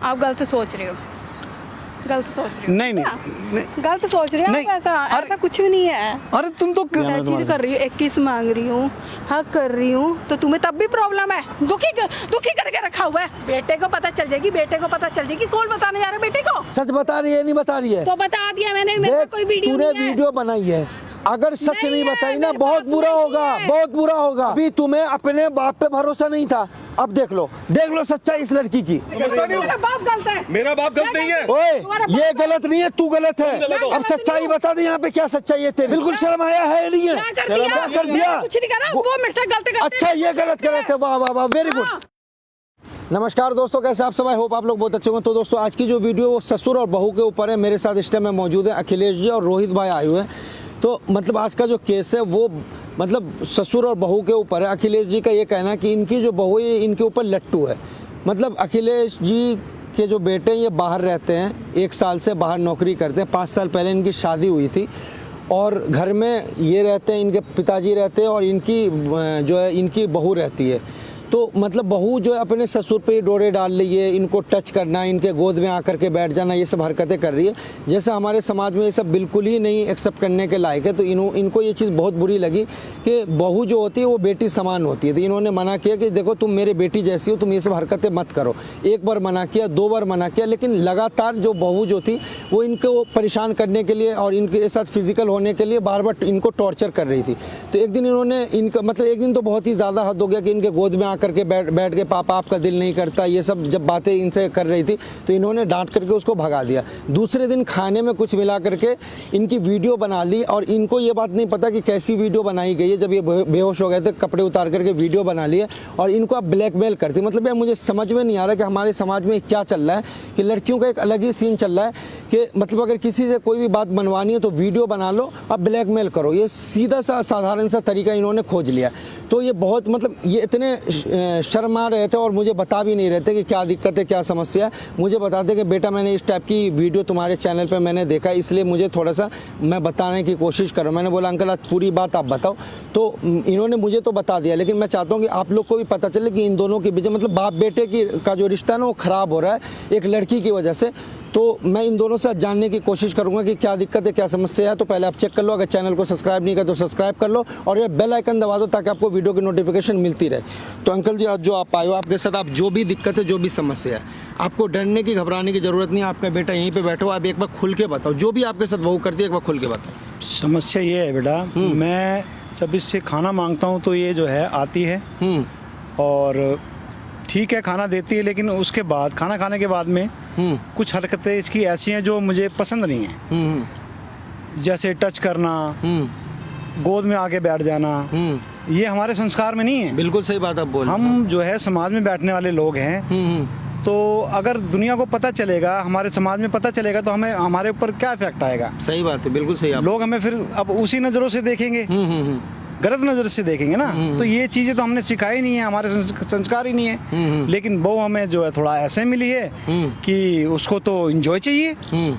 आप गलत सोच रहे हो, गलत सोच रहे हो। नहीं नहीं, गलत सोच रहे हो नहीं, आप। ऐसा कुछ भी नहीं है। अरे तुम तो मैं चीज कर रही हूँ, 21 मांग रही हूँ, हक कर रही हूँ, तो तुम्हें तब भी प्रॉब्लम है। दुखी करके रखा हुआ है। बेटे को पता चल जाएगी, बेटे को पता चल जाएगी। कौन बताने जा रहा है बेटे को? सच बता रही है नहीं बता रही है? तो बता दिया मैंने, मेरे देख, पास कोई वीडियो तूने नहीं है। वीडियो बनाई है, अगर सच नहीं है, बताई ना मेरे बहुत पास बुरा नहीं होगा, है। बहुत बुरा होगा। अभी तुम्हें अपने बाप पे भरोसा नहीं था, अब देख लो सच्चाई इस लड़की की। मेरा बाप गलत है। मेरा बाप गलत नहीं है। ओए तुम्हारा ये बाप गलत नहीं है, तू गलत है। गलत हो। अब सच्चाई बता दे यहाँ पे क्या सच्चाई है तेरी। बिल्कुल शर्म आया है नहीं है? क्या कर दिया? क्या कर दिया? कुछ नहीं करा, वो मेरे से गलत करते अच्छा ये गलत है, वाह वाह वाह, वेरी गुड। हाँ। नमस्कार दोस्तों, कैसे आप सब? आई होप आप लोग बहुत अच्छे होंगे। तो दोस्तों आज की जो वीडियो वो ससुर और बहू के ऊपर है। मेरे साथ इस टाइम में मौजूद है अखिलेश जी और रोहित भाई आए हुए हैं। तो मतलब आज का जो केस है वो मतलब ससुर और बहू के ऊपर है। अखिलेश जी का ये कहना है कि इनकी जो बहू है इनके ऊपर लट्टू है। मतलब अखिलेश जी के जो बेटे हैं ये बाहर रहते हैं, 1 साल से बाहर नौकरी करते हैं। 5 साल पहले इनकी शादी हुई थी और घर में ये रहते हैं, इनके पिताजी रहते हैं और इनकी जो है इनकी बहू रहती है। तो मतलब बहू जो है अपने ससुर पे डोरे डाल रही है, इनको टच करना, इनके गोद में आकर के बैठ जाना, ये सब हरकतें कर रही है। जैसे हमारे समाज में ये सब बिल्कुल ही नहीं एक्सेप्ट करने के लायक है। तो इनको ये चीज़ बहुत बुरी लगी कि बहू जो होती है वो बेटी समान होती है। तो इन्होंने मना किया कि देखो तुम मेरी बेटी जैसी हो, तुम ये सब हरकतें मत करो। 1 बार मना किया, 2 बार मना किया, लेकिन लगातार जो बहू जो थी वो इनको परेशान करने के लिए और इनके साथ फिजिकल होने के लिए बार बार इनको टॉर्चर कर रही थी। तो एक दिन इन्होंने इनका मतलब एक दिन तो बहुत ही ज़्यादा हद हो गया कि इनके गोद में आकर के बैठ के पापा आपका दिल नहीं करता, ये सब जब बातें इनसे कर रही थी तो इन्होंने डांट करके उसको भगा दिया। दूसरे दिन खाने में कुछ मिला करके इनकी वीडियो बना ली और इनको ये बात नहीं पता कि कैसी वीडियो बनाई गई है। जब ये बेहोश हो गए थे कपड़े उतार करके वीडियो बना लिए और इनको अब ब्लैकमेल करती। मतलब यार मुझे समझ में नहीं आ रहा कि हमारे समाज में क्या चल रहा है कि लड़कियों का एक अलग ही सीन चल रहा है कि मतलब अगर किसी से कोई भी बात बनवानी है तो वीडियो बना लो, अब ब्लैकमेल करो। ये सीधा सा साधारण सा तरीका इन्होंने खोज लिया। तो ये बहुत मतलब ये इतने शर्मा रहे थे और मुझे बता भी नहीं रहे थे कि क्या दिक्कत है, क्या समस्या है। मुझे बताते कि बेटा मैंने इस टाइप की वीडियो तुम्हारे चैनल पे मैंने देखा, इसलिए मुझे थोड़ा सा मैं बताने की कोशिश कर रहा हूँ। मैंने बोला अंकल आज पूरी बात आप बताओ। तो इन्होंने मुझे तो बता दिया, लेकिन मैं चाहता हूँ कि आप लोग को भी पता चले कि इन दोनों के बीच मतलब बाप बेटे की का जो रिश्ता है ना वो ख़राब हो रहा है एक लड़की की वजह से। तो मैं इन दोनों से जानने की कोशिश करूंगा कि क्या दिक्कत है, क्या समस्या है। तो पहले आप चेक कर लो, अगर चैनल को सब्सक्राइब नहीं किया तो सब्सक्राइब कर लो और ये बेल आइकन दबा दो ताकि आपको वीडियो की नोटिफिकेशन मिलती रहे। तो अंकल जी आज जो आप आए हो, आपके साथ आप जो भी दिक्कत है, जो भी समस्या है, आपको डरने की घबराने की जरूरत नहीं है। आपका बेटा यहीं पे बैठो, आप एक बार खुल के बताओ जो भी आपके साथ बहू करती है, एक बार खुल के बताओ। समस्या ये है बेटा, मैं जब इससे खाना मांगता हूँ तो ये जो है आती है और ठीक है खाना देती है, लेकिन उसके बाद खाना खाने के बाद में कुछ हरकतें इसकी ऐसी हैं जो मुझे पसंद नहीं है। जैसे टच करना, गोद में आके बैठ जाना, ये हमारे संस्कार में नहीं है। बिल्कुल सही बात आप बोल रहे हैं। हम जो है समाज में बैठने वाले लोग हैं, तो अगर दुनिया को पता चलेगा, हमारे समाज में पता चलेगा तो हमें हमारे ऊपर क्या इफेक्ट आएगा। सही बात है, बिल्कुल सही। लोग हमें फिर अब उसी नज़रों से देखेंगे, गलत नज़र से देखेंगे ना। तो ये चीज़ें तो हमने सिखाई नहीं है, हमारे संस्कार ही नहीं है। लेकिन बहू हमें जो है थोड़ा ऐसे मिली है कि उसको तो एंजॉय चाहिए,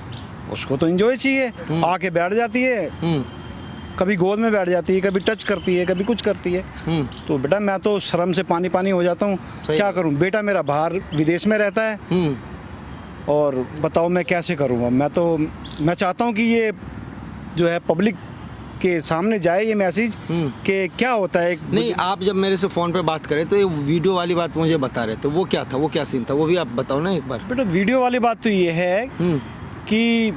उसको तो एंजॉय चाहिए। आके बैठ जाती है, कभी गोद में बैठ जाती है, कभी टच करती है, कभी कुछ करती है। तो बेटा मैं तो शर्म से पानी पानी हो जाता हूँ। क्या करूँ, बेटा मेरा बाहर विदेश में रहता है और बताओ मैं कैसे करूँगा। मैं चाहता हूँ कि ये जो है पब्लिक के सामने जाए ये मैसेज कि क्या होता है। नहीं, आप जब मेरे से फ़ोन पे बात करें तो ये वीडियो वाली बात मुझे बता रहे थे, वो क्या था, वो क्या सीन था, वो भी आप बताओ ना एक बार। बेटा वीडियो वाली बात तो ये है कि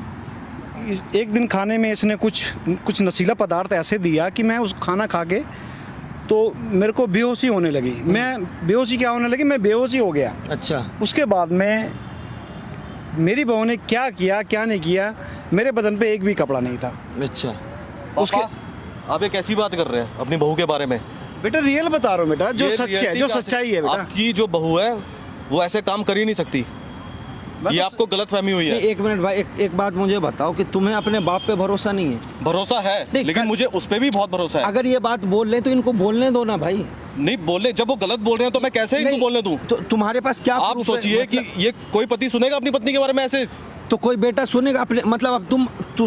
एक दिन खाने में इसने कुछ नशीला पदार्थ ऐसे दिया कि मैं उस खाना खा के तो मेरे को बेहोशी होने लगी। मैं बेहोशी क्या होने लगी, मैं बेहोशी हो गया। अच्छा। उसके बाद में मेरी बहू ने क्या किया क्या नहीं किया, मेरे बदन पे एक भी कपड़ा नहीं था। अच्छा। उसके आप ये कैसी बात कर रहे हैं अपनी बहू के बारे में? बेटा रियल बता रहा हूँ बेटा, जो सच है, जो सच्चाई है बेटा। आपकी जो बहू है वो ऐसे काम कर ही नहीं सकती, ये आपको गलतफहमी हुई है। एक मिनट भाई, एक बात मुझे बताओ कि तुम्हें अपने बाप पे भरोसा नहीं है? भरोसा है, लेकिन मुझे उस पे भी बहुत भरोसा है। अगर ये बात बोल रहे हैं तो इनको बोलने दो ना भाई। नहीं बोले, जब वो गलत बोल रहे हैं तो मैं कैसे इनको बोलने दूं? तो तुम्हारे पास क्या आप सोचिए कि ये कोई पति सुनेगा अपनी पत्नी के बारे में ऐसे? तो कोई बेटा सुनेगा अपने मतलब अब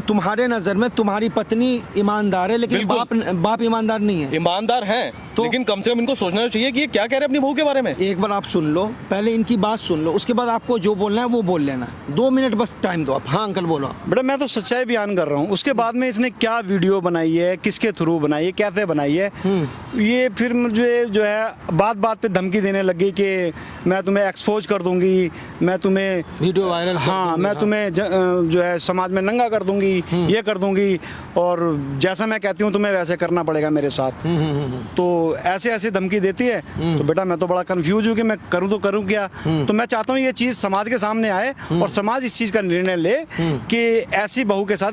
तुम्हारे नजर में तुम्हारी पत्नी ईमानदार है, लेकिन बिल्कुल। बाप ईमानदार नहीं है। ईमानदार हैं तो- लेकिन कम से कम इनको सोचना चाहिए कि ये क्या कह रहे हैं अपनी बहू के बारे में। एक बार आप सुन लो, पहले इनकी बात सुन लो, उसके बाद आपको जो बोलना है वो बोल लेना। 2 मिनट बस टाइम दो आप। हाँ अंकल बोलो। बेटा मैं तो सच्चाई बयान कर रहा हूँ, उसके बाद में इसने क्या वीडियो बनाई है, किसके थ्रू बनाई है, कैसे बनाई है, ये फिर मुझे जो है बात बात पे धमकी देने लगी कि मैं तुम्हें एक्सपोज कर दूंगी, मैं तुम्हें वीडियो वायरल कर हाँ दूंगी, मैं तुम्हें जो है समाज में नंगा कर दूंगी, ये कर दूंगी, और जैसा मैं कहती हूँ तुम्हें वैसे करना पड़ेगा मेरे साथ। तो ऐसे ऐसे धमकी देती है। तो बेटा मैं तो बड़ा कंफ्यूज हूँ कि मैं करूँ तो करूँ क्या। तो मैं चाहता हूँ ये चीज़ समाज के सामने आए और समाज इस चीज़ का निर्णय ले कि ऐसी बहू के साथ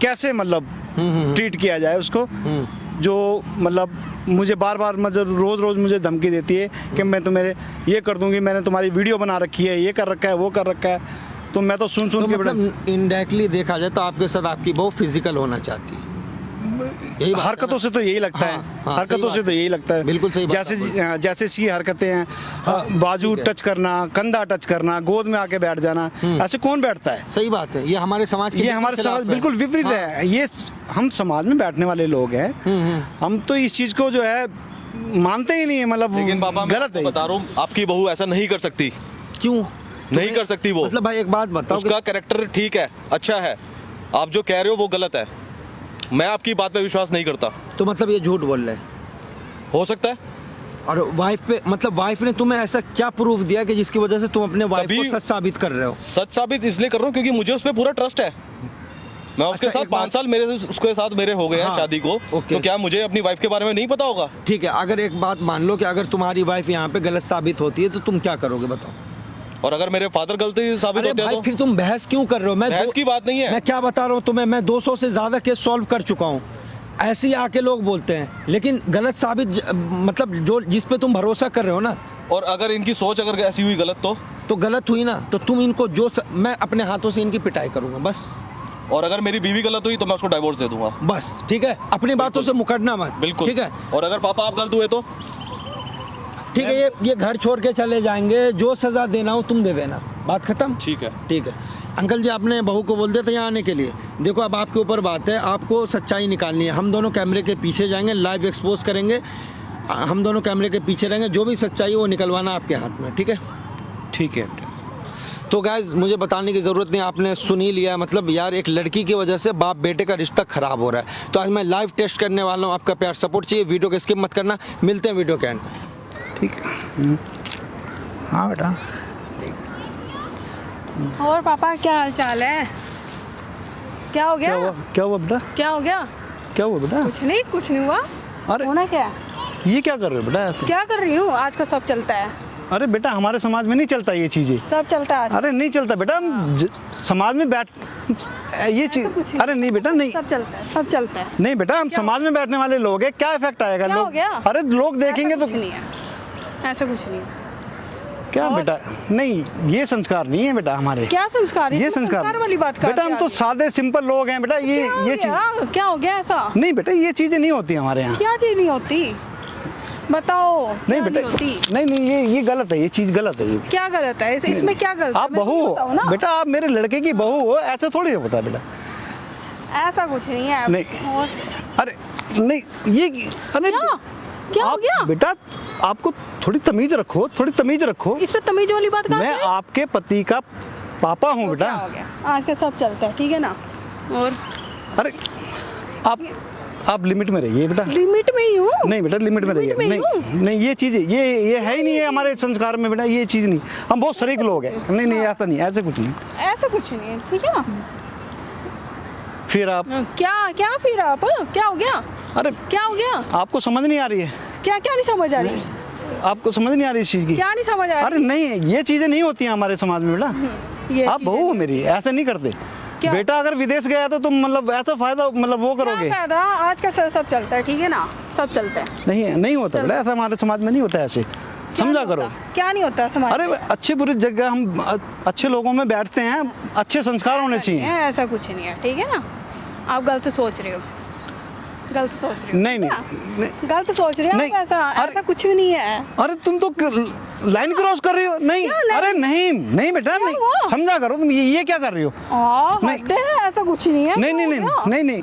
कैसे मतलब ट्रीट किया जाए उसको, जो मतलब मुझे बार बार मतलब रोज़ रोज़ मुझे धमकी देती है कि मैं तुम्हें ये कर दूंगी, मैंने तुम्हारी वीडियो बना रखी है, ये कर रखा है, वो कर रखा है। तो मैं तो सुन तो के बेटा मतलब इनडायरेक्टली देखा जाए तो आपके साथ आपकी बहू फिजिकल होना चाहती है। यही बात है हरकतों ना? से तो यही लगता है। हाँ, हरकतों सही से बात तो यही लगता है। बिल्कुल सही बात जैसे आप जैसे इसकी हरकतें हैं, बाजू ठीक है। टच करना, कंधा टच करना, गोद में आके बैठ जाना, ऐसे कौन बैठता है? सही बात है, ये हमारे समाज के ये बिल्कुल हमारे खिलाफ समाज है। बिल्कुल विपरीत हाँ। है। ये हम समाज में बैठने वाले लोग हैं, हम तो इस चीज को जो है मानते ही नहीं है, मतलब लेकिन पापा मैं गलत आपको है। बता रहा हूँ आपकी बहू ऐसा नहीं कर सकती, क्यों नहीं कर सकती वो। मतलब भाई एक बात बताओ उसका कैरेक्टर ठीक है, अच्छा है, आप जो कह रहे हो वो गलत है। मैं आपकी बात पे विश्वास नहीं करता। तो मतलब ये झूठ बोल रहे हैं। हो सकता है और वाइफ पे मतलब वाइफ ने तुम्हें ऐसा क्या प्रूफ दिया कि जिसकी वजह से तुम अपने वाइफ को कभी- सच साबित कर रहे हो? सच साबित इसलिए कर रहा हूँ क्योंकि मुझे उस पर पूरा ट्रस्ट है। मैं उसके अच्छा, साथ एक बात- 5 साल मेरे उसके साथ मेरे हो गए हैं हाँ, शादी को। ओके। तो क्या मुझे अपनी वाइफ के बारे में नहीं पता होगा? ठीक है, अगर एक बात मान लो कि अगर तुम्हारी वाइफ यहाँ पे गलत साबित होती है तो तुम क्या करोगे बताओ? और अगर मेरे फादर गलती साबित अरे होते हैं भाई तो फिर तुम बहस क्यों कर रहे हो? बहस की बात नहीं है। मैं क्या बता रहा हूँ तुम्हें, मैं 200 से ज्यादा केस सॉल्व कर चुका हूँ। ऐसे ही आके लोग बोलते हैं, लेकिन गलत साबित मतलब जो जिस पे तुम भरोसा कर रहे हो ना, और अगर इनकी सोच अगर ऐसी हुई गलत तो गलत हुई ना, तो तुम इनको मैं अपने हाथों से इनकी पिटाई करूंगा बस। और अगर मेरी बीवी गलत हुई तो मैं उसको डाइवोर्स दे दूंगा। बस ठीक है, अपनी बातों से मुकरना मत। बिल्कुल ठीक है, और अगर पापा आप गलत हुए तो ठीक है, ये घर छोड़ के चले जाएंगे, जो सजा देना हो तुम दे देना, बात खत्म। ठीक है। ठीक है अंकल जी, आपने बहू को बोल दिया था यहाँ आने के लिए। देखो अब आपके ऊपर बात है, आपको सच्चाई निकालनी है। हम दोनों कैमरे के पीछे जाएंगे, लाइव एक्सपोज करेंगे, हम दोनों कैमरे के पीछे रहेंगे, जो भी सच्चाई है वो निकलवाना आपके हाथ में। ठीक है, ठीक है। तो गाइज मुझे बताने की ज़रूरत नहीं, आपने सुन ही लिया। मतलब यार एक लड़की की वजह से बाप बेटे का रिश्ता खराब हो रहा है। तो आज मैं लाइव टेस्ट करने वाला हूँ, आपका प्यार सपोर्ट चाहिए, वीडियो को स्किप मत करना। मिलते हैं वीडियो के एंड। ठीक है। हाँ बेटा। और पापा क्या हाल चाल है? क्या हो गया? क्या हुआ बेटा? क्या हो गया? क्या हुआ बेटा? कुछ नहीं हुआ। अरे होना क्या? ये क्या कर रहे हो बेटा ऐसे? क्या कर रही हूँ? आज का सब चलता है, अरे बेटा हमारे समाज में नहीं चलता ये चीजें। सब चलता है आज। अरे नहीं चलता बेटा, समाज में बैठ ये कुछ चीज। नहीं। अरे नहीं बेटा, नहीं सब चलता है, सब चलता है। नहीं बेटा, हम समाज में बैठने वाले लोग हैं, क्या इफेक्ट आएगा? क्या हो लोग गया? अरे लोग देखेंगे ऐसा तो कुछ नहीं है, ऐसा कुछ नहीं है। क्या और? बेटा? नहीं ये संस्कार नहीं है बेटा हमारे। क्या संस्कार? ये इसमें संस्कार वाली बात कर बेटा, हम तो सादे सिंपल लोग हैं बेटा। ये चीज क्या हो गया ऐसा? नहीं बेटा, ये चीजें नहीं होती हमारे यहाँ। क्या चीज नहीं होती? बताओ। नहीं क्या बेटा, होती? नहीं ये गलत है, ये चीज गलत है। ये क्या गलत है इसमें? क्या गलत है? आप मैं बहू तुम्हें बताऊं ना। बेटा, आप मेरे लड़के की बहू हो, ऐसे थोड़ी होता है बेटा। ऐसा कुछ नहीं है। नहीं। और अरे नहीं ये अरे क्या हो आप गया? बेटा, आपको थोड़ी तमीज रखो, थोड़ी तमीज रखो। इस पे तमीज वाली बात कहाँ मैं से है? आपके पति का पापा हूँ तो बेटा। क्या हो गया? आज का सब चलता है, ठीक है ना? और अरे आप लिमिट में रहिए बेटा। लिमिट में ही हूँ। नहीं बेटा, लिमिट में रहिए। में ही हूँ। नहीं ये चीज़ ये है ही नहीं है हमारे संस्कार में बेटा, ये चीज़ नहीं। हम बहुत शरीक लोग हैं। नहीं ऐसा नहीं, ऐसे कुछ नहीं। ऐसा कुछ नहीं है, ठीक है ना? फिर आप क्या फिर आप क्या हो गया? अरे क्या हो गया? आपको समझ नहीं आ रही है? क्या क्या नहीं समझ आ रही? आपको समझ नहीं आ रही इस चीज़ की? क्या नहीं समझ आ अरे रही? नहीं, ये चीज़ें नहीं होती हैं हमारे समाज में बेटा। ये आप चीज़ें बहू हो नहीं मेरी, ऐसे नहीं करते। क्या? बेटा अगर विदेश गया तो तुम मतलब ऐसा फायदा मतलब वो क्या करोगे? फायदा? आज का सब चलता है, ठीक है ना? सब चलता है। नहीं होता बेटा, ऐसा हमारे समाज में नहीं होता है ऐसे। क्या समझा नहीं करो। होता? क्या नहीं होता समाज अरे में? अच्छी बुरी जगह हम अच्छे लोगों में बैठते हैं, अच्छे संस्कार होने चाहिए। ऐसा कुछ नहीं है, ठीक है ना? आप गलत सोच रहे हो। गलत सोच रहे हो नहीं नहीं, क्या? नहीं गलत सोच रहे हो नहीं, आप, ऐसा अरे- ऐसा कुछ भी नहीं है। अरे तुम तो लाइन क्रॉस कर रही हो। नहीं क्या लाइन? अरे नहीं नहीं बेटा नहीं, हुआ? समझा करो तुम, ये क्या कर रही हो। नहीं। हद है, ऐसा कुछ नहीं है। नहीं नहीं नहीं नहीं नहीं,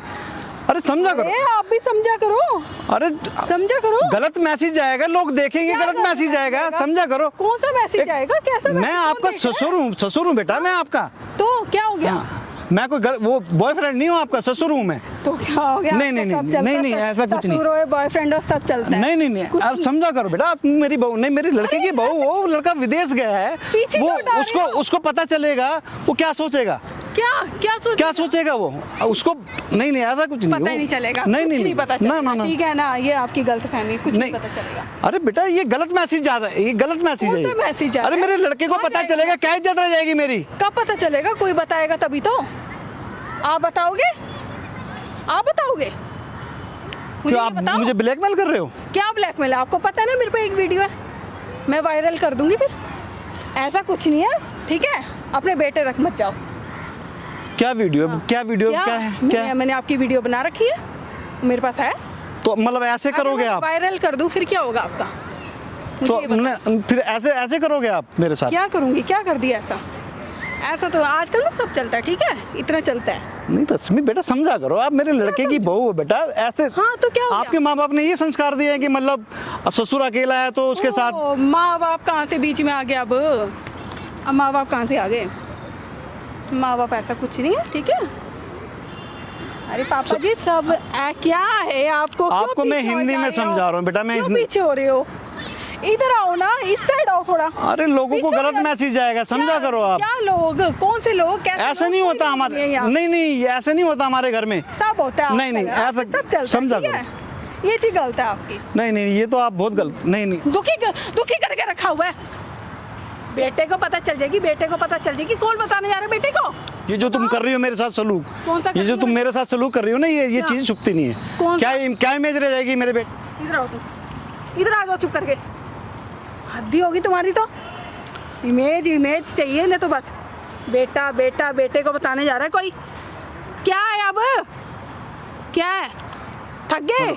अरे समझा करो। अरे आप भी समझा करो, अरे समझा करो। गलत मैसेज आएगा, लोग देखेंगे, क्या गलत मैसेज आएगा, समझा करो। कौन सा मैसेज एक- आएगा, कैसा मैं मैसेज आपका कौन देखेगा? ससुर हूँ बेटा, मैं आपका। तो क्या हो गया? हाँ, मैं कोई वो बॉयफ्रेंड नहीं हूँ आपका, ससुर हूँ मैं। तो क्या हो गया? नहीं, नहीं, आपका नहीं, सब चलता नहीं, है, नहीं, ऐसा कुछ नहीं। ससुर हो, बॉयफ्रेंड हो, सब चलता है। नहीं नहीं नहीं, कुछ आप नहीं। समझा करो बेटा, तुम मेरी बहू नहीं, मेरी लड़के की बहू हो, वो लड़का विदेश गया है, पीछे वो क्यों हटा रहे उसको हो? उसको पता चलेगा, वो क्या सोचेगा, क्या सोचेगा वो उसको। नहीं नहीं, ऐसा कुछ नहीं, पता ही वो- नहीं चलेगा, नहीं कुछ नहीं नहीं पता ना चलेगा, ना ना, ठीक है ना, ये आपकी गलतफहमी, कुछ नहीं पता चलेगा। अरे बेटा ये गलत मैसेज जा रहा है, ये गलत मैसेज कौन है सा ये। मैसेज जा रहा अरे है? मेरे लड़के को कहाँ पता जाएगा चलेगा, मैसेज? क्या इज्जत रह जाएगी मेरी। कब पता चलेगा? कोई बताएगा तभी तो। आप बताओगे? आप बताओगे? मुझे क्यों ये आप बताओ। मुझे ब्लैकमेल कर रहे हो। क्या ब्लैकमेल है? आपको पता है ना मेरे पे एक वीडियो है, मैं वायरल कर दूंगी फिर। ऐसा कुछ नहीं है, ठीक है? अपने बेटे तक मत जाओ। क्या वीडियो क्या वीडियो क्या है क्या है? मैंने आपकी वीडियो बना रखी है, मेरे पास है। तो मतलब ऐसे करोगे आप, वायरल कर दूं फिर क्या होगा आपका? मुझे तो ये बताओ। फिर ऐसे ऐसे करोगे आप मेरे साथ। क्या करूंगी? क्या कर दिया ऐसा? ऐसा तो आजकल ना सब चलता है, ठीक है? इतना चलता है। नहीं रश्मि बेटा समझा करो, आप मेरे लड़के की बहू हो बेटा, ऐसे हाँ तो क्या हो आपके माँ बाप ने ये संस्कार दिए हैं कि मतलब ससुर अकेला है तो उसके साथ। ओ, माँ बाप कहाँ से बीच में आ गए अब माँ बाप कहाँ से आ गए? माँ बाप ऐसा कुछ नहीं है, ठीक है? अरे पापा जी सब क्या है आपको? क्यों आपको मैं पीछे हो हिंदी जा में रहे हो? समझा रहा हूँ बेटा, मैं क्यों हिंदी- पीछे हो रहे हो? इधर आओ ना, इस साइड आओ थोड़ा। अरे लोगों को पीछे गलत हो जा- मैसेज जाएगा, समझा क्या- करो आप। क्या लोग? कौन से लोग? कैसे ऐसा लोग? नहीं कोई होता नहीं हमारे, है यहाँ। नहीं नहीं ऐसा नहीं होता हमारे घर में। सब होता है नहीं, नहीं, आपके घर। ऐसा- सब चलता है, समझा ठीक है? ये चीज गलत है आपकी। नहीं नहीं ये तो आप बहुत गलत। नहीं नहीं दुखी करके रखा हुआ है। बेटे को पता चल जाएगी, बेटे को पता चल जाएगी। कौन बताने जा रहा है बेटे को? ये जो तुम कर रही हो मेरे साथ सलूक, कौन सा कर ये जो रही तुम हूँ? मेरे साथ सलूक कर रही हो ना, ये क्या? चीज छुपती नहीं है। कौन क्या सा? क्या इमेज रह जाएगी मेरे बेटे। इधर आओ तुम, इधर आ जाओ चुप करके। हद्दी होगी तुम्हारी तो। इमेज चाहिए ना तो बस बेटा बेटा बेटे को बताने जा रहा है कोई। क्या है अब? क्या है? थक गए?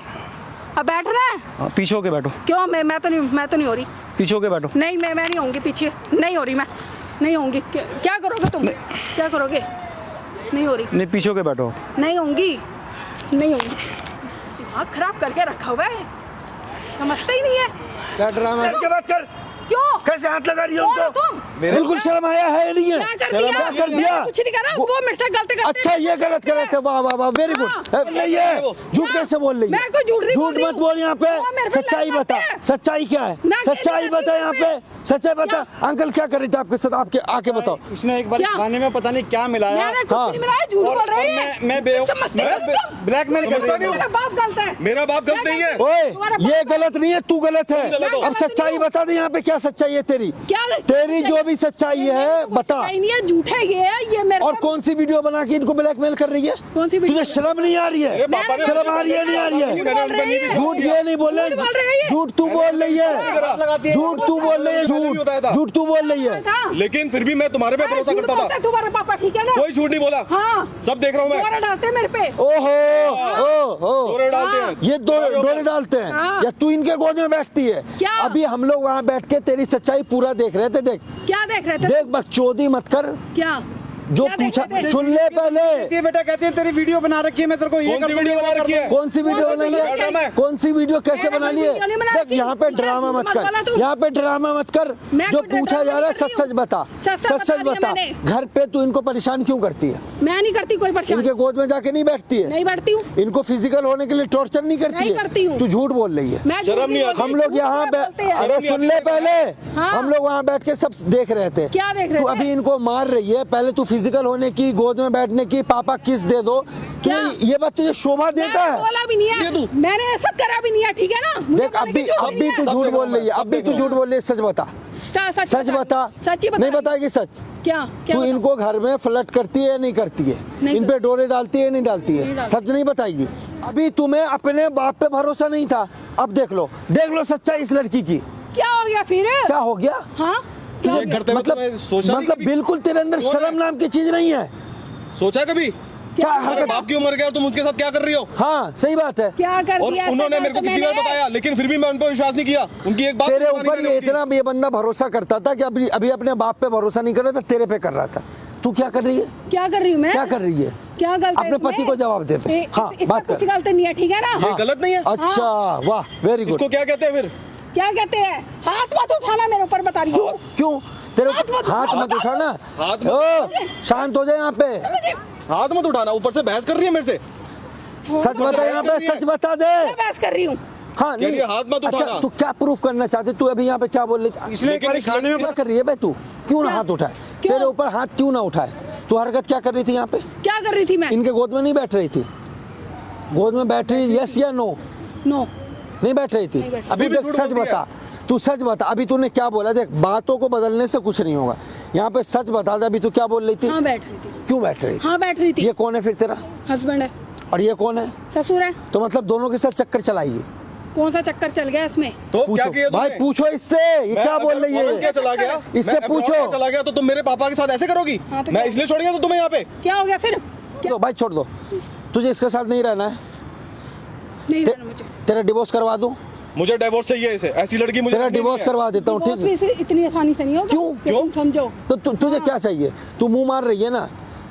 अब बैठना है? हाँ, पीछे होके बैठो, क्यों? मैं तो नहीं हो रही। पीछे होके बैठो। नहीं मैं नहीं होंगी पीछे, नहीं हो रही मैं, नहीं होंगी। क्या करोगे तुम? क्या करोगे? नहीं हो रही, नहीं पीछे होके बैठो। नहीं होंगी, नहीं होंगी। दिमाग खराब करके रखा हुआ है, समझता ही नहीं है। क्या ड्रामा के बात कर, क्यों? कैसे हाथ लगा रही हो कौन हो उनको? तुम? बिल्कुल शर्म आया है नहीं है? क्या कर दिया? क्या कर दिया? मैंने कुछ नहीं करा, वो मेरे से गलत करते अच्छा ये गलत कर रहे थे, वाह वाह वाह, वेरी हाँ। गुड। नहीं है झूठ कैसे बोल रही है? मैं कोई झूठ नहीं बोल झूठ रही मत हूँ। बोल यहाँ पे, वो मेरे पे सच्चाई लग बता। जाते हैं। सच्चाई क्या है? मैं अकेले सच्चाई रहती बता हूँ यहाँ यहाँ पे, सच्चाई बता। अंकल क्या कर रहे थे आपके साथ, आपके आके बताओ। इसने एक बार क्या? खाने में पता नहीं क्या मिलाया, मैंने कुछ हाँ। नहीं मिलाया, झूठ बोल रही है। मैं समझते हो तुम? ब्लैकमेल कर समझता रही नहीं हूँ। हूँ। मेरा बाप गलत है। मेरा बाप गलत नहीं है। ओए तुम्हारा बाप ये गलत नहीं है, तू गलत है। गलत हो। अब सच्चाई बता दे यहाँ पे, क्या सच्चाई है तेरी? क्या? तेरी जो भी सच्चाई है बता। नहीं है, झूठ है ये मेरे और पे- कौन सी वीडियो बना के इनको ब्लैकमेल कर रही है? कौन सी वीडियो? तुझे शर्म नहीं आ रही है? पापा ने- शर्म आ रही है नहीं आ रही है? झूठ बोल रही है। झूठ ये नहीं बोल झूठ बोल रही रहे, है। झूठ तू बोल रही है, झूठ तू बोल रही है, मैंने भी बताया था। झूठ तू बोल रही है। था। लेकिन फिर भी मैं तुम्हारे पे भरोसा झूठ करता बोलता था, है तुम्हारा पापा, ठीक है ना? कोई झूठ नहीं बोला। हाँ, सब देख रहा हूँ मैं। दोबारा डालते हैं मेरे पे। ओहो ओ डोरे डालते हैं। ये डोरे डालते हैं हाँ। या तू इनके गोद में बैठती है? क्या? अभी हम लोग वहाँ बैठ के तेरी सच्चाई पूरा देख रहे थे। देख क्या देख रहे थे? देख बकचोदी मत कर, क्या? जो क्या देख पूछा रहे थे? सुन ले पहले। ये बेटा कहती है तेरी वीडियो बना रखी है, मैं तेरे को ये कौन कर सी दूंगी, वीडियो वो बना कर रखी है? दूंगी। कौन सी वीडियो बनाई क्या ड्रामा है? है? कौन सी वीडियो कैसे मैंने बना ली वीडियो नहीं बना है? देख रखी। यहाँ पे मैं ड्रामा झूठ मत मत बोला कर, तू। यहाँ पे ड्रामा मत कर। मैं जो कोई पूछा ड्रामा जा रहा है नहीं कर सच रही सच हूँ। बता, सच सच सच बता बता। दिया मैंने। घर पे तू इनको परेशान क्यों करती है? मैं नहीं करती कोई परेशान, इनके गोद में जाके नहीं बैठती है? नहीं बैठती हूँ। इनको फिजिकल होने के लिए टॉर्चर नहीं करती नहीं करती है? हूँ। तू झूठ बोल रही है। मैं झूठ शर्म नहीं बोल आती? रही, हम लोग झूठ यहाँ बोलते हैं। अरे नहीं सुन आती ले है। पहले, हाँ। हम लोग वहाँ बैठ के सब देख रहे थे। क्या देख रहे तू थे? अभी इनको मार रही है, पहले तू फिजिकल होने की, गोद में बैठने की, पापा किस दे दो, क्या? ये बात तुझे शोभा देता मैंने है? बोला भी नहीं ये है, तू। मैंने ऐसा करा भी नहीं है, ठीक है ना? मुझे देख बोलने की अभी जरूरत अभी नहीं तू है। झूठ बोल रही है, अभी तू झूठ बोल रही है, सच बता, सच बता। सच ही बता। नहीं बताएगी सच? क्या? क्या तू बताऊं? इनको घर में फ्लर्ट करती है या नहीं करती है? नहीं इन पे डोरे डालती है या नहीं डालती नहीं है? डालती। सच नहीं बताएगी? अभी तुम्हें अपने बाप पे भरोसा नहीं था, अब देख लो सच्चाई इस लड़की की। क्या हो गया फिर? क्या हो गया? हाँ, क्या हो ये गया? करते हुए तुम्हें सोचा नहीं मतलब कभी? बिल्कुल तेरे अंदर कौन है? शर्म नाम की चीज नहीं है। सोचा कभी क्या तुम्हारे हरकत? बाप की उम्र क्या है और तुम उसके साथ क्या कर रही हो? हाँ सही बात है। क्या कर और दिया? उन्होंने ऐसा मेरे को तो कितनी बार मैंने- बताया, लेकिन फिर भी मैं उन पर विश्वास नहीं किया। उनकी एक बात तेरे नहीं मानी ऊपर मैंने ये उनकी। इतना ये बंदा भरोसा करता था कि अभी अभी अपने बाप पे भरोसा नहीं कर रहा था, तेरे पे कर रहा था। तू क्या कर रही है? क्या कर रही हूँ मैं? क्या कर रही है? क्या गलत है अपने इसमें? पति को जवाब देते। हाँ, इसमें बात कर। कुछ गलत नहीं है, ठीक है ना? ये गलत नहीं है? अच्छा वाह वेरी गुड। इसको क्या कहते हैं फिर? क्या कहते हैं? हाथ मत उठाना मेरे ऊपर, बता रही हूँ। क्यों तेरे हाथ मत हाथ उठाओ, मत उठाना। हाथ मत- ओ, शांत हो जाए यहाँ पे। हाथ मत उठाना, ऊपर से बहस कर रही है मेरे से। सच बता यहाँ पे, सच बता दे। मैं बहस कर रही हूँ। हाँ कह रही है, हाथ मत अच्छा उठाना। तू क्या प्रूफ करना चाहती? तू अभी यहाँ पे क्या बोल रही थी? इसलिए लेकिन हमारी इस खाने में क्या कर रही है बे? तू क्यों ना क्या? हाथ उठाए? क्यों? तेरे ऊपर हाथ क्यों ना उठाए? तू हरकत क्या कर रही थी यहाँ पे? क्या कर रही थी मैं? इनके गोद में नहीं बैठ रही थी? गोद में बैठ रही, यस या नो? नो, नहीं बैठ रही थी? नहीं बैठ- अभी अभी भी देख झूठ सच बोल दिया। बता, तू सच बता। अभी तूने क्या बोला? देख बातों को बदलने से कुछ नहीं होगा। यहाँ पे सच बता दे, अभी तू क्या बोल रही थी? हाँ बैठ रही थी। क्यों बैठ रही थी? हाँ बैठ रही थी। ये कौन है फिर तेरा? हस्बैंड है, और ये कौन है? ससुर है। तो मतलब दोनों के साथ चक्कर चलाइए। कौन सा चक्कर चल गया इसमें? तो क्या पूछो किया भाई, तुमने? पूछो इससे, ये मैं क्या बोल अगर रही फौरन क्या है? चला गया? इससे मैं अब्रॉड पूछो। क्या चला गया तो तुम मेरे पापा के साथ ऐसे करोगी? हाँ, तो मैं क्या? इसलिए छोड़िए तो तुम्हें यहाँ पे। क्या हो गया फिर? तो भाई छोड़ दो, तुझे इसके साथ नहीं रहना है। नहीं ते- रहना मुझे। तेरा डिवोर्स करवा दूं? मुझे डिवोर्स चाहिए इसे, ऐसी लड़की मुझे तेरा नहीं डिवोर्स है। करवा देता हूँ, डिवोर्स ठीक भी है? इसे इतनी आसानी से नहीं होगा। क्यों? कि तुम समझो। तो तुझे क्या चाहिए? तू मुंह मार रही है ना,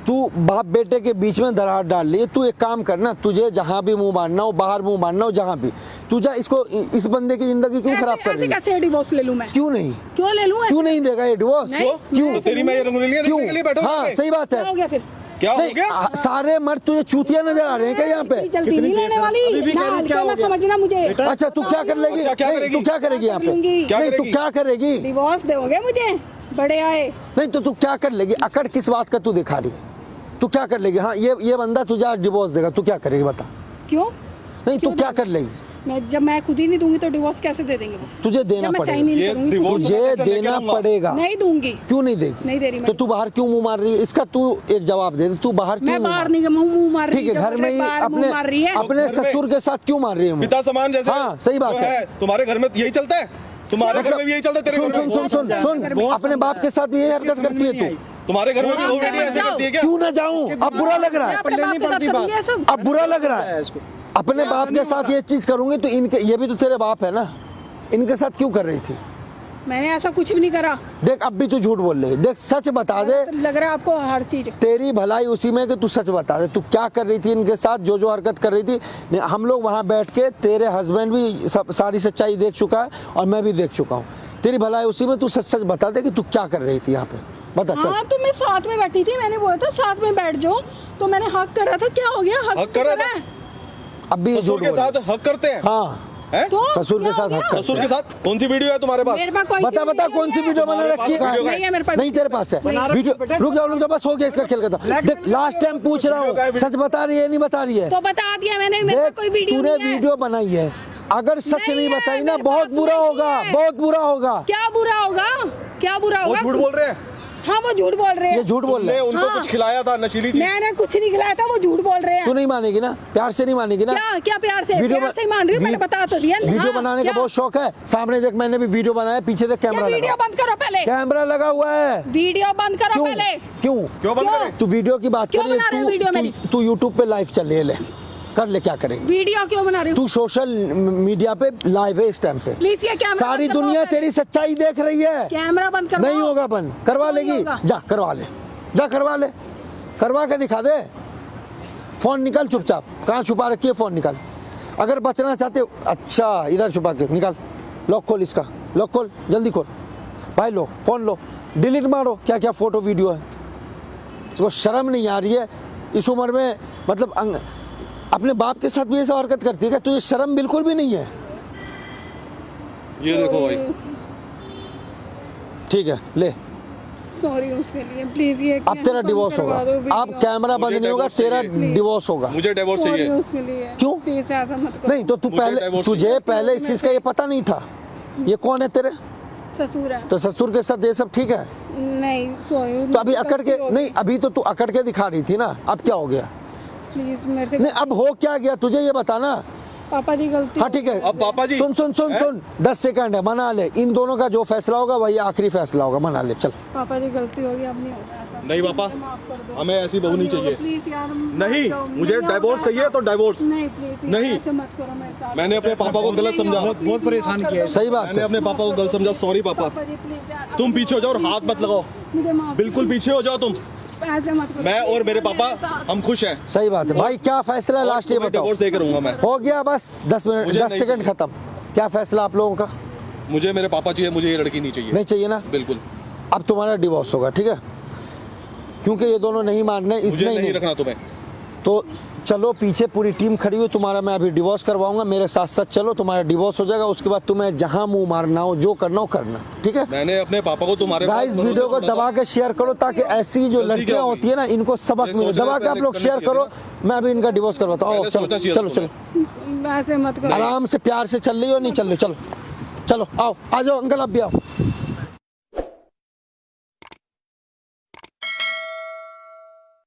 तू बाप बेटे के बीच में दरार डाल रही है। तू एक काम करना, तुझे जहां भी मुंह मारना हो, बाहर मुंह मारना हो, जहां भी तू जा। इसको, इस बंदे की जिंदगी क्यों खराब कर ऐसे रही है? कैसे डिवोर्स ले लूं मैं? क्यों नहीं? क्यों ले लूं? क्यों नहीं देगा ये डिवोर्स? नहीं, क्यों? तो तेरी मैं ये रंगोलियां देखने के लिए बैठा हूँ यहाँ हाँ पे। सही बात क्या हो है। गया फिर? क्या हो नहीं, गया? सारे मर्द तुझे चूतिया नजर आ रहे हैं क्या यहाँ पे? जल्दी नहीं लेने वाली ना, हल्के में समझना मुझे। अच्छा तू क्या कर लेगी? अच्छा, क्या नहीं, करेगी? तू क्या करेगी यहाँ पे? लूंगी। क्या नहीं तू करेगी? क्या करेगी? डिवोर्स दोगे मुझे? बड़े आए। नहीं तो तू क्या कर लेगी? अकड़ किस बात का तू दिखा रही है? तू क्या कर लेगी? हाँ ये बंदा तुझे आज डिवोर्स देगा, तू क्या करेगी बता? क्यों? नहीं तू क्यों क्या देगा? कर लेगी? जब मैं खुद ही नहीं दूंगी तो डिवोर्स कैसे दे देंगे वो? तुझे देना जब मैं पड़ेगा। साइन ही नहीं ये करूंगी divorce कुछ तुझे लेके देना रहूंगा। पड़ेगा। नहीं दूंगी। क्यों नहीं देगी? नहीं दे रही मैं। तो तू बाहर क्यों मुंह मार रही है? इसका तू एक जवाब दे दे। तू बाहर क्यों मैं मुंह बाहर मार- नहीं मुंह मार रही। ठीक है, जब घर में ही बाहर मुंह मार रही है। अपने घर में- ससुर के साथ क्यों मार रही है मुंह? पिता समान जैसे। हाँ, सही बात जो है। तुम्हारे घर में यही चलता है? तुम्हारे घर में भी यही चलता है? तेरे सुन घर सुन में? सुन सुन सुन, अपने बाप के साथ भी यही हरकत करती है तू? तुम्हारे घर में भी हाँ, वो बेटी ऐसे जाओ। करती है क्या? क्यों ना जाऊं? अब बुरा लग रहा मैं है। अपने बाप के साथ करूंगी ये सब। अब बुरा लग रहा है। अपने बाप के साथ ये चीज करूंगी तो इनके, ये भी तो तेरे बाप है ना, इनके साथ क्यों कर रही थी? मैंने ऐसा कुछ भी नहीं करा। देख अब भी तू झूठ बोल रही है। देख सच बता दे, लग रहा है आपको हर चीज। तेरी भलाई उसी में कि तू सच बता दे, तू क्या कर रही थी इनके साथ, जो हरकत कर रही थी। नहीं, हम लोग वहां बैठ के, तेरे हस्बैंड भी सारी सच्चाई देख चुका है और मैं भी देख चुका हूँ। तेरी भलाई उसी में, तू सच सच बता दे कि तू क्या कर रही थी यहाँ पे, बता चल। हाँ तो मैं साथ में बैठी थी, मैंने बोला था साथ में बैठ जाओ, तो मैंने हक करा था। क्या हो गया? हक तो करा करा था? है। अब भी ये ससुर झूठ के बोल रही है। साथ हक करते हैं? हाँ, हैं? तो ससुर के क्या साथ हो हक गया? करते ससुर के साथ कौन सी वीडियो है तुम्हारे पास? मेरे पास कोई बता बता कौन सी वीडियो बना रखी है? वीडियो नहीं है मेरे पास। नहीं तेरे पास है वीडियो? रुक जाओ बस हो गया इसका खेल खत्म। देख लास्ट टाइम पूछ रहा हूँ, सच बता रही है नहीं बता रही है? तो बता दिया मैंने, मेरे पास देख कोई वीडियो तूने नहीं है। वीडियो बनाई है, अगर सच नहीं नहीं है, बताई ना मेरे बहुत पास बुरा नहीं होगा, है। बहुत बुरा होगा। क्या बुरा होगा? क्या बुरा वो होगा? झूठ बोल रहे हैं। हाँ वो झूठ बोल रहे ये हैं। झूठ बोल तुमने रहे हैं। उनको हाँ। कुछ खिलाया था नशीली चीज? मैंने कुछ नहीं खिलाया था, वो झूठ बोल रहे हैं। तू नहीं मानेगी ना? प्यार से नहीं मानेगी ना? क्या क्या प्यार से? वीडियो प्यार से ही मान रही हूँ, मैंने बता तो दिया। वीडियो हाँ, बनाने का क्या? बहुत शौक है। सामने देख मैंने भी वीडियो बनाया, पीछे देख क्या कैमरा वीडियो लगा, बंद करो पहले। कैमरा लगा हुआ है। वीडियो बंद करो क्यों पहले। क्यों क्यों बंद क्यों? करें? तू वीडियो की बात क्यों कर रही बना रहे हो वीडियो मेरी? तू यूट्यूब पे लाइव चल रही है, ले कर ले, क्या करेगी? वीडियो क्यों बना रही हूँ? तू सोशल मीडिया पे लाइव है इस टाइम पे, प्लीज ये कैमरा सारी बंद करवाओ दुनिया पहले। तेरी सच्चाई देख रही है। कैमरा बंद करवाओ। नहीं होगा बंद, करवा क्यों नहीं लेगी? होगा? जा करवा ले, जा करवा ले, करवा के दिखा दे। फोन निकाल चुपचाप, कहाँ छुपा रखी है फोन निकाल। अगर बचना चाहते हो, अच्छा इधर छुपा के निकाल, लॉक खोल इसका, लॉक खोल जल्दी खोल भाई, लो फोन लो, डिलीट मारो क्या क्या फोटो वीडियो है। इसको शर्म नहीं आ रही है इस उम्र में? मतलब अपने बाप के साथ भी ऐसा हरकत करती है क्या? तुझे शर्म बिल्कुल भी नहीं है? ये देखो भाई, ठीक है ले, सॉरी उसके लिए, प्लीज ये अब तेरा डिवोर्स होगा, अब कैमरा बंद मुझे नहीं होगा, divorce तेरा चाहिए। डिवोर्स होगा। मुझे डिवोर्स चाहिए। उसके लिए क्यों? प्लीज ऐसा मत करो। नहीं तो तू मुझे पहले, divorce तुझे चाहिए। पहले इस चीज का ये पता नहीं था? ये कौन है तेरे? ससुर है। तो ससुर के साथ ये सब ठीक है? नहीं सॉरी। तो अभी अकड़ के नहीं, अभी तो तू अकड़ के दिखा रही थी ना, अब क्या हो गया? प्लीज मेरे से नहीं अब हो क्या गया तुझे ये बताना। पापा जी गलती हाँ ठीक है, अब पापा जी सुन सुन सुन हैं? सुन 10 सेकंड है, मना ले। इन दोनों का जो फैसला होगा वही आखिरी फैसला होगा, मना ले चल। पापा जी गलती होगी, अब नहीं होगा ऐसा। नहीं पापा, मुझे माफ कर दो। हमें ऐसी बहू नहीं चाहिए। प्लीज यार, नहीं, मुझे डाइवोर्स चाहिए तो डाइवोर्स। नहीं प्लीज नहीं। ऐसे मत करो मेरे साथ। मैंने अपने पापा को गलत समझा, बहुत परेशान किया है। सही बात मैंने है। अपने पापा को गलत समझा, सॉरी पापा। पापा जी प्लीज यार, तुम पीछे हो जाओ और हाथ मत लगाओ, मुझे माफ बिल्कुल पीछे हो जाओ तुम। ऐसे मत करो। मैं और मेरे पापा हम खुश हैं। सही बात है भाई, क्या फैसला है लास्ट ये बताओ। डिवोर्स दे रहूंगा मैं। हो गया बस 10 मिनट, मुझे 10 नहीं सेकंड चाहिए। खत्म। क्या फैसला आप लोगों का? मुझे मेरे पापा चाहिए, मुझे ये लड़की नहीं चाहिए। नहीं चाहिए ना? बिल्कुल, अब तुम्हारा डिवोर्स होगा, ठीक है? क्योंकि ये दोनों नहीं मान रहे, मुझे इसमें नहीं रखना तुम्हें। तो चलो, पीछे पूरी टीम खड़ी हुई, तुम्हारा मैं अभी डिवोर्स करवाऊंगा, मेरे साथ साथ चलो, तुम्हारा डिवोर्स हो जाएगा। उसके बाद तुम्हें जहां मुंह मारना हो, जो करना हो करना, ठीक है? मैंने अपने पापा को तुम्हारे गाइस पास वीडियो को भरोसा दबा के शेयर करो ताकि ऐसी जो गलती क्या लड़कियां होगी? होती है ना, इनको सबक मैं मिले। सोच रहा दबा था के आप लोग पहले शेयर करना करो, चाहिए मैं अभी इनका डिवोर्स करवाता हूँ। पहले चलो सोचना चाहिए चलो था चलो, ऐसे मत करो। आराम से प्यार से चल रही हो, नहीं चल रही, चलो चलो आओ, आ जाओ अंकल, आप भी आओ।